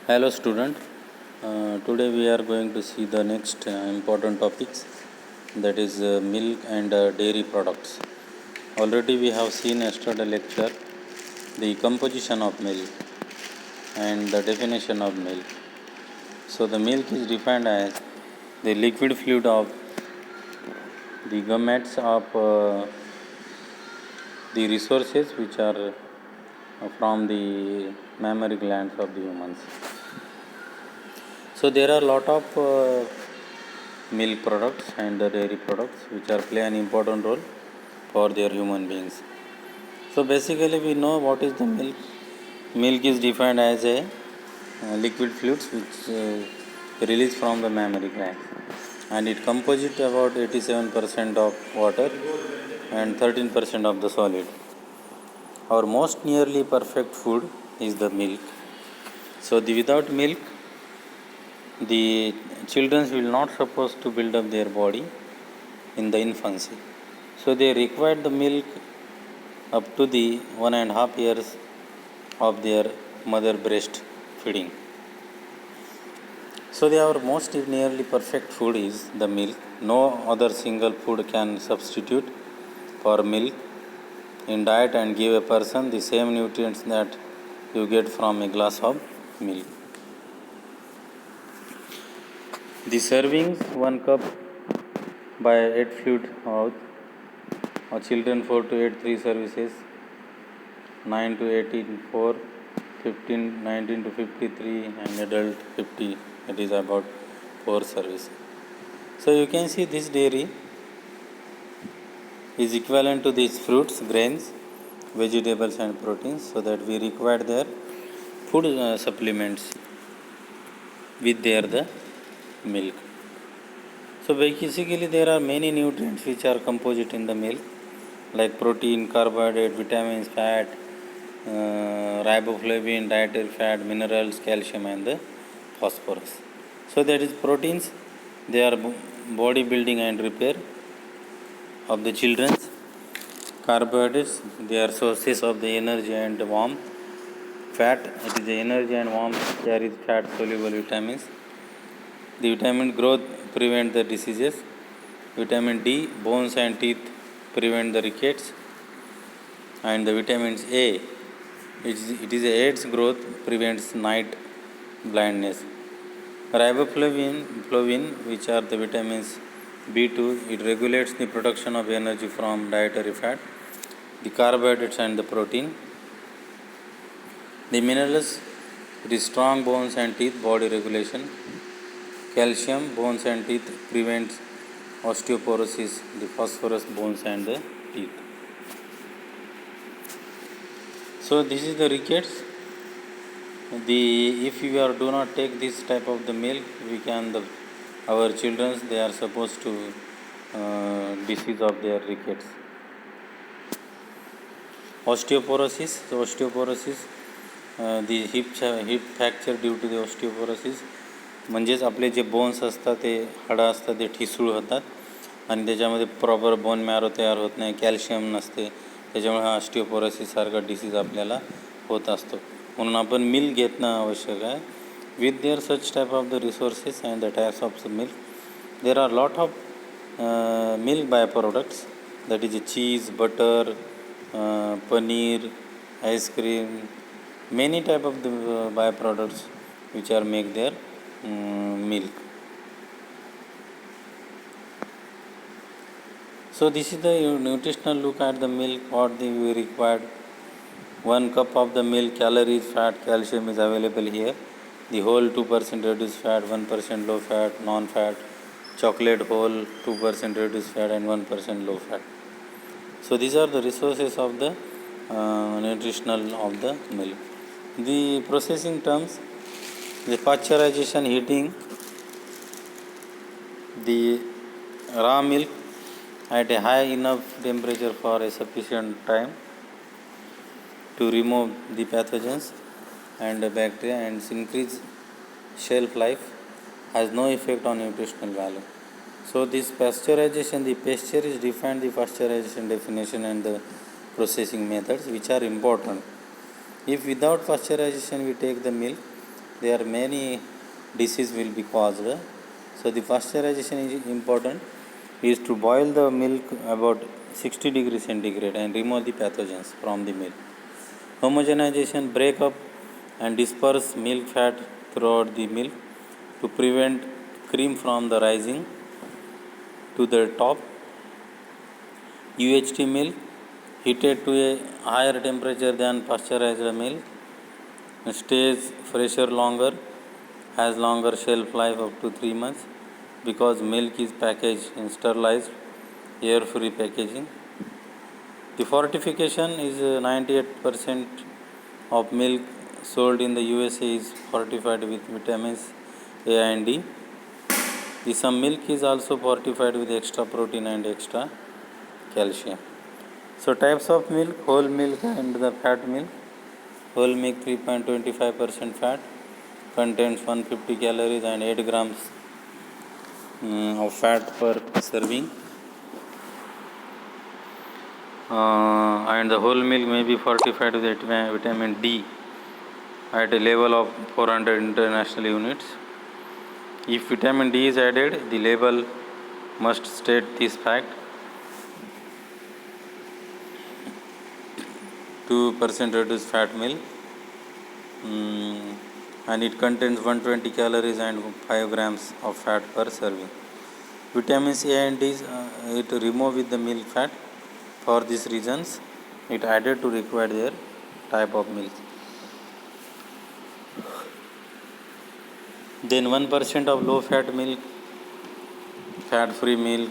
Hello student, today we are going to see the next important topics, that is milk and dairy products. Already we have seen yesterday lecture the composition of milk and the definition of milk. So the milk is defined as the liquid fluid of the gametes of the resources which are from the mammary glands of the humans. So there are lot of milk products and the dairy products which are play an important role for their human beings. So basically we know what is the milk. Milk is defined as a liquid fluids which released from the mammary gland, and it composite about 87% of water and 13% of the solid. Our most nearly perfect food is the milk. So without milk the children will not supposed to build up their body in the infancy. So they require the milk up to the 1.5 years of their mother breast feeding. So our most nearly perfect food is the milk. No other single food can substitute for milk in diet and give a person the same nutrients that you get from a glass of milk. The servings 1 cup by 8 fluid out, or children 4 to 8 3 services, 9 to 18 4, 15 19 to 53, and adult 50, it is about 4 services. So you can see this dairy is equivalent to these fruits, grains, vegetables and proteins, so that we require their food supplements with their the milk. So basically there are many nutrients which are composite in the milk, like protein, carbohydrate, vitamins, fat, riboflavin, dietary fat, minerals, calcium and the phosphorus. So that is proteins, they are body building and repair of the children. Carbohydrates, they are sources of the energy and warmth. Fat, it is the energy and warmth carries fat soluble vitamins. The vitamin growth prevent the diseases. Vitamin D, bones and teeth prevent the rickets. And the vitamins A, it is aids growth, prevents night blindness. Riboflavin, which are the vitamins B2, it regulates the production of energy from dietary fat, the carbohydrates and the protein. The minerals, it is strong bones and teeth, body regulation. Calcium, bones and teeth, prevents osteoporosis, the phosphorus, bones and the teeth. So this is the rickets. If we do not take this type of the milk, we can our children, they are supposed to disease of their rickets. Osteoporosis, the hip fracture due to the osteoporosis, म्हणजेच आपले जे bones असतात ते हाडं असतात ते ठिसूळ होतात आणि त्याच्यामध्ये प्रॉपर बोन मॅरो तयार होत नाही, कॅल्शियम नसते, त्याच्यामुळे हा ऑस्टिओपोरोसिस सारखा डिसीज आपल्याला होत असतो. म्हणून आपण मिल्क घेणं आवश्यक आहे. With their such type of the resources and the types of milk, there are lot of milk by products, that is cheese, butter, paneer, ice cream, many type of the byproducts which are make their milk. So this is the nutritional look at the milk, what we required. 1 cup of the milk, calories, fat, calcium is available here. The whole 2% reduced fat, 1% low fat, non-fat, chocolate whole 2% reduced fat and 1% low fat. So these are the resources of the nutritional of the milk. The processing terms, the pasteurization, heating the raw milk at a high enough temperature for a sufficient time to remove the pathogens and the bacteria and increase shelf life, has no effect on nutritional value. So this pasteurization, the pasture is defined the pasteurization definition and the processing methods which are important. If without pasteurization we take the milk, there are many disease will be caused. So the pasteurization is important, is to boil the milk about 60 degrees centigrade and remove the pathogens from the milk. Homogenization, break up and disperse milk fat throughout the milk to prevent cream from the rising to the top. UHT milk heated to a higher temperature than pasteurized milk stays fresher longer, has longer shelf life up to 3 months because milk is packaged in sterilized air free packaging. The fortification is 98% of milk sold in the USA is fortified with vitamins A and D. The some milk is also fortified with extra protein and extra calcium. So types of milk: whole milk and the fat milk. Whole milk 3.25% fat, contains 150 calories and 8 grams of fat per serving. And the whole milk may be fortified with vitamin D at a level of 400 international units. If vitamin D is added, the label must state this fact. 2% reduced fat milk, and it contains 120 calories and 5 grams of fat per serving. Vitamins A and D, it remove with the milk fat. For these reasons, it added to require their type of milk. Then 1% of low fat milk, fat free milk.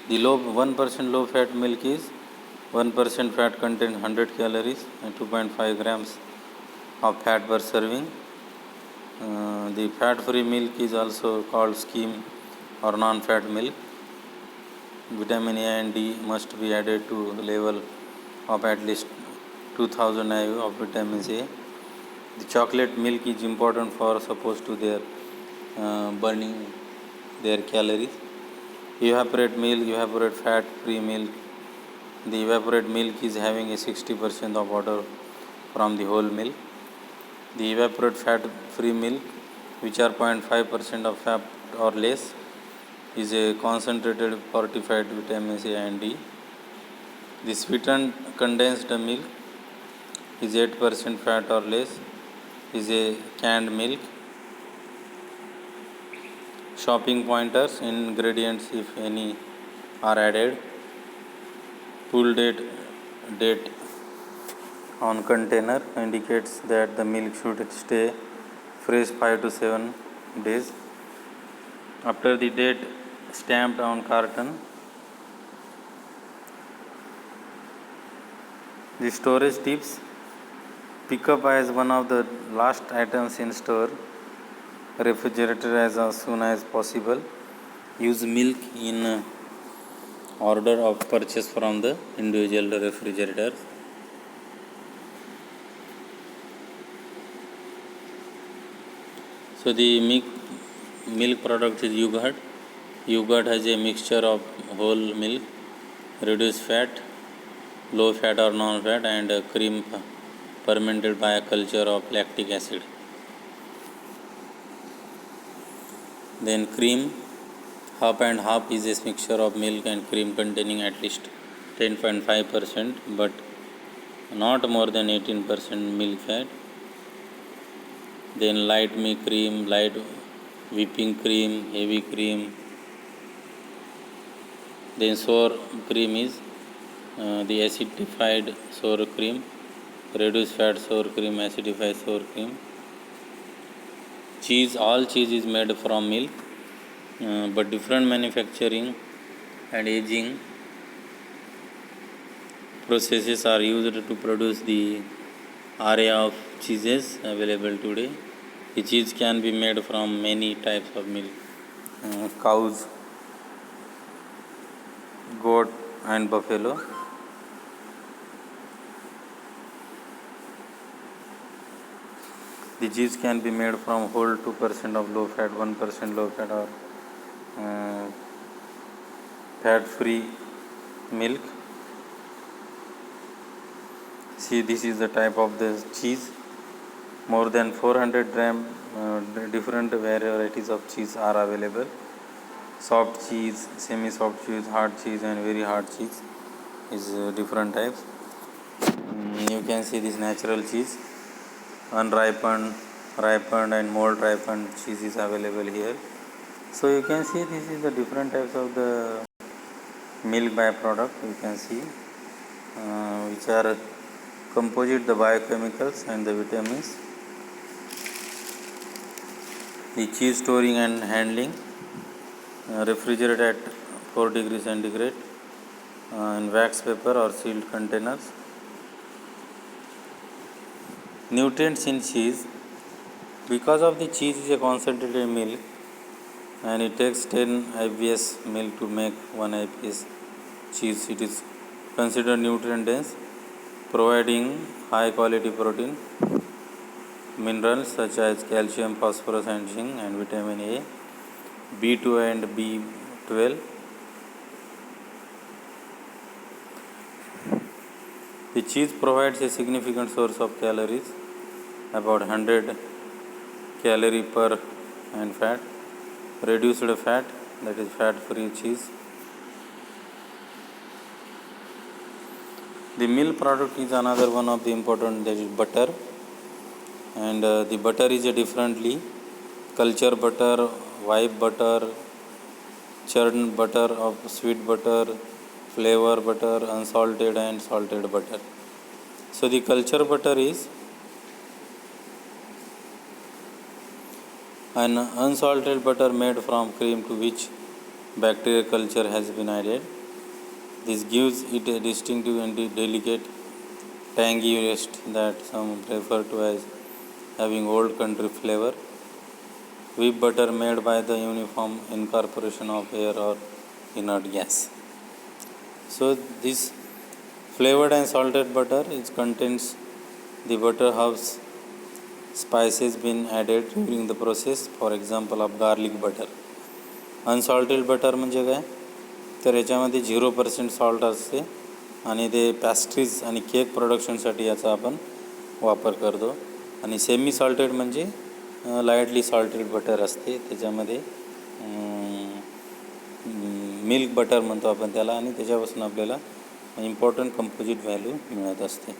The 1% low fat milk is 1% fat contains 100 calories and 2.5 grams of fat per serving. The fat free milk is also called skim or non-fat milk. Vitamin A and D must be added to level of at least 2000 IU of vitamin A. The chocolate milk is important for supposed to their burning their calories. Evaporate fat free milk. The evaporate milk is having a 60% of water from the whole milk. The evaporate fat free milk, which are 0.5% of fat or less, is a concentrated fortified vitamins A and D. The sweetened condensed milk is 8% fat or less, is a canned milk. Shopping pointers, ingredients if any are added. Pull date on container indicates that the milk should stay fresh 5 to 7 days. After the date stamped on carton, the storage tips: pick up as one of the last items in store, refrigerator as soon as possible. Use milk in order of purchase from the individual refrigerators. So the milk product is yogurt. Yogurt has a mixture of whole milk, reduced fat, low fat or non-fat, and cream fermented by a culture of lactic acid. Then cream, half and half is a mixture of milk and cream containing at least 10.5% but not more than 18% milk fat. Then light milk cream, light whipping cream, heavy cream. Then sour cream is the acidified sour cream, reduced fat sour cream, acidified sour cream. Cheese, all cheese is made from milk, but different manufacturing and aging processes are used to produce the array of cheeses available today. The cheese can be made from many types of milk: cows, goat, and buffalo. The cheese can be made from whole 2% of low fat, 1% low fat, or fat free milk. See, this is the type of the cheese. More than 400 gram different varieties of cheese are available. Soft cheese, semi-soft cheese, hard cheese, and very hard cheese is different types. You can see this natural cheese, unripened, ripened, and mold ripened cheese is available here. So you can see this is the different types of the milk byproduct. You can see which are composite, the biochemicals and the vitamins. The cheese storing and handling, refrigerate at 4 degrees centigrade in wax paper or sealed containers. Nutrients in cheese. Because of the cheese is a concentrated milk and it takes 10 IPS milk to make 1 IPS cheese, it is considered nutrient dense, providing high quality protein, minerals such as calcium, phosphorus and zinc, and vitamin A, B2 and B12. The cheese provides a significant source of calories, about 100 calorie per and fat, reduced fat, that is fat free cheese. The milk product is another one of the important, that is butter, and the butter is a differently culture butter, white butter, churned butter, of sweet butter, flavor butter, unsalted and salted butter. So the culture butter is an unsalted butter made from cream to which bacterial culture has been added. This gives it a distinctive and delicate tangy taste that some refer to as having old country flavor. Whip butter made by the uniform incorporation of air or inert gas. So this flavored and salted butter contains the butter herbs, spices been added during the process, for example of garlic butter. Unsalted butter म्हणजे काय, तर याच्यामध्ये 0% salt असते आणि ते पॅस्ट्रीज आणि cake प्रोडक्शनसाठी याचा आपण वापर करतो. आणि सेमी सॉल्टेड म्हणजे लाईटली सॉल्टेड बटर असते, त्याच्यामध्ये मिल्क बटर म्हणतो आपण त्याला, आणि त्याच्यापासून आपल्याला इम्पॉर्टंट कंपोजिट व्हॅल्यू मिळत असते.